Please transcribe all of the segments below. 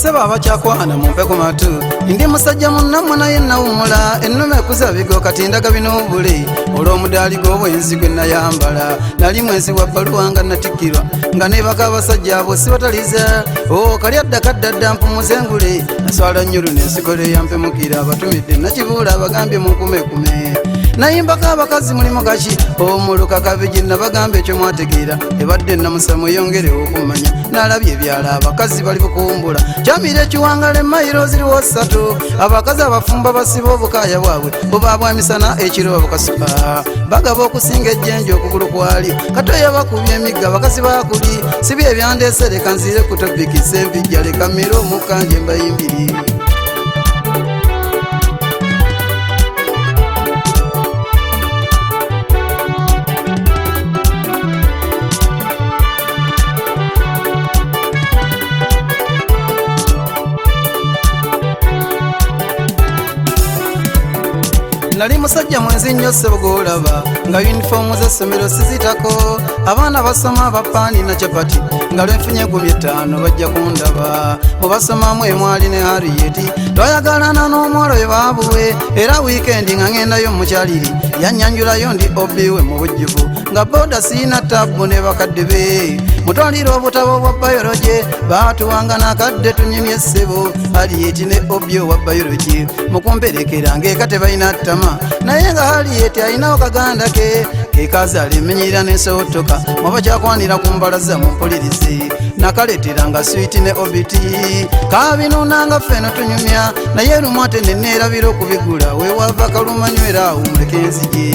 Baseba abakyakwana mumpe ku matu ndi musajja munnammwe naye nawumula ennume ekuza bigo kati ndaga binobule olw'omudaali gw'obwenzi gwe nayambala nali mwezi wa bbaluwa nga natikirwa nga nebaka abasajja abo sibataliza kali adda kaddadda mpumuzengule naswala nnyulu n'ensikole yampemukira abatumidde nakibuula abagambye munkumekume nayimbako abakazi mulimu kaki omuluka kabiji nabagamba ekyo mwategeera ebadde namusamu yongerewo okumanya nalabye ebyala abakazi bali bukumbula kyamira ekiwangala emayiro ziriwo 3 abakazi abafumba basiba obukaaya bwabwe bubabwa emisana ekiro babukasuka bagaba okusinga ejjenje okugulu kwali katoya bakubye emigga abakazi bakuli sibi ebyandeese leka nzire ku topiki sempijja leka mmira omukanje mbayimbiri nali musajja mwenzi nnyo ssebo gw'olaba nga yunifoomu z'essomero sizitako abaana basoma bapaani na capati nga lwenfunye 5 bajja kundaba mu basomamu emwali ne hariyeti twayagalana n'omwalo we baabuwe era wiikendi nga ŋŋendayo mukyaliri yannyanjulayo ndi obiwe mu bujjuvu nga boda siina tabu ne bakadde be mutwalira obutabo bwa bayoloje baatuwanga nakadde tunyumye ssebo hariyeti ne obyo wa bayoloje mukumperekera ng'eka tebalina ttama naye nga hariyeti alinawo kaganda ke kekazaala emenyerera n'ensootoka mwabakyakwanira ku mbalaza mumpulirize nakaleetera nga switi ne obiti kabinunanga ffeno tunyumya naye lumu ate neneerabira okubigula weewava kalumanywera awo muleke enzige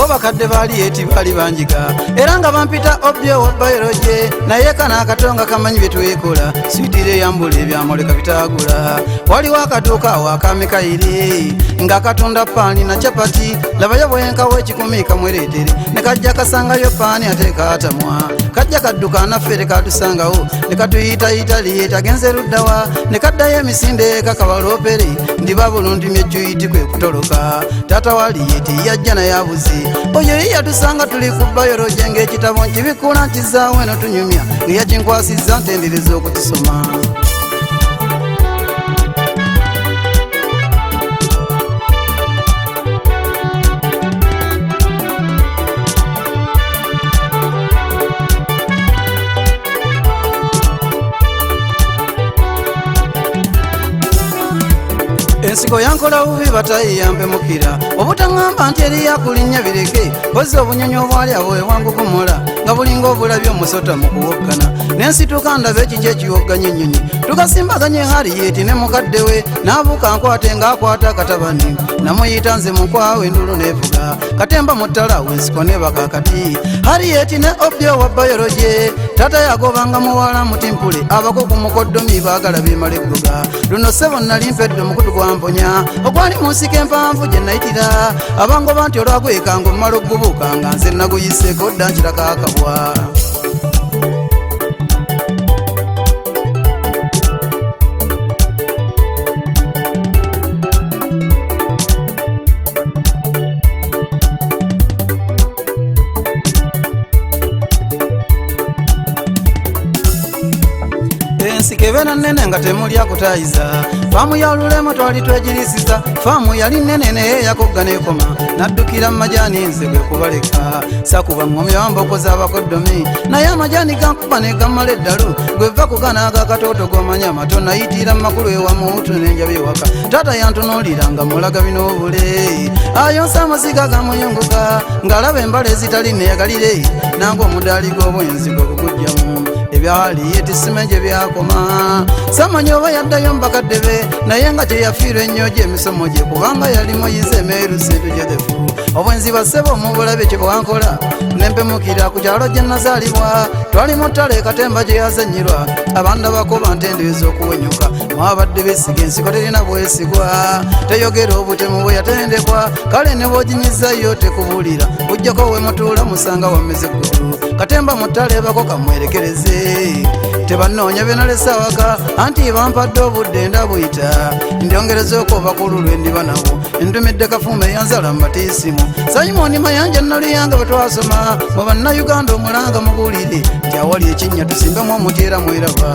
bakadde baliyeti bali banjiga era nga bampita obyo wa bayoloje naye kana akatonga kamanyi byetwekola switire yambula ebyamoleka bitagula waliwo akatuuka awo akamikayiri nga katunda paani na capati labayo bwenkawo ekikumi kamwereetere ne kajja kasangayo paani ate kaatamwa kajja kadduka naffe tekatusangawo ne katuyitayita liyeti agenze luddawa ne kaddayo emisinde kakabaloopere ndiba bulundimye ejjuyiti kwe kutoloka taata wa liyeti yajja naye abuze oyo yatusanga tuli ku bayoloje ng'ekitabo nkibikula nkizaawo eno tunyumya ngeyakinkwasizza ntendereza okutusoma ensiko yankola bubi batayiyambemukira obutaŋŋamba nti eri yakulinnya bireke kozi obunyonyi obwali awo ewangukumola nga bulinga obulabye omusota mu kuwoggana nensituka ndaba ekiki ekiwogganya ennyonyi tukasimbaganye hariyeti ne mukadde we n'abuuka nkwate ng'akwata akatabani namuyita nze mukwawe endulu neevuga katemba mu ttala wensiko nebaka kati hariyeti ne obyo wa bayoloje tata yagobanga muwala mutimpule abako ku mukoddomi baagala beemala eggoga luno ssebo nali mpedde omukutu gwamponya ogwali mu nsiko empanvu gye nayitira abangoba nti olwagwekanga omumala okugubuuka nga nze naguyiseeko dda nkirako akabwa ensikebera nnene nga temuli akutayiza faamu ya lulemo twali twegirisiza faamu yali nnene naye yakogga n'ekoma naddukira mu majaani nze gwe kubaleka sakuba ngomye wambokoza abakoddomi naye amajaani gankuba ne gammala eddalu gweva kuganaaga akatooto g'omanya amato nayitira mu makulu ewamuutu n'enjaba ewaka taata yantunuuliranga mulaga binoobule ayonsa amaziga gamuyunguka ng'alaba embala ezitali neyagalire nange omudaali gw'obwenzi gwe gugujjamu ebyali yetisime gye byakoma samanyi oba yaddayo mbakadde be naye nga teyafiirwa ennyo gye emisomo gye kubanga yali muyize emeeru sintu gyedefu obwenzi bassebo omubulabe kye bwankola nempemukira ku kyalo gye nazaalibwa twali mu ttale katemba gye yazanyirwa abanda bakoba ntendeeza okuwenyuka mwabadde besiga ensiko terina bwesigwa teyogera obutemu bwe yatendekwa kale ne bw'oginyizayo tekubulira ujjako we mutuula musanga wameze ggulu katemba mutalebako kamwerekereze tebanoonya byenalesa waka anti bampadde obudde ndabuyita ndyongereza okuva ku lulwe ndiba nabo ntumidde kafuuma eyanzala mbatiisimu Simoni Mayanja naluyanga bwe twasoma mu bannayuganda omulanga mubulire nti awali ekinnya tusimbemu omuti era mweraba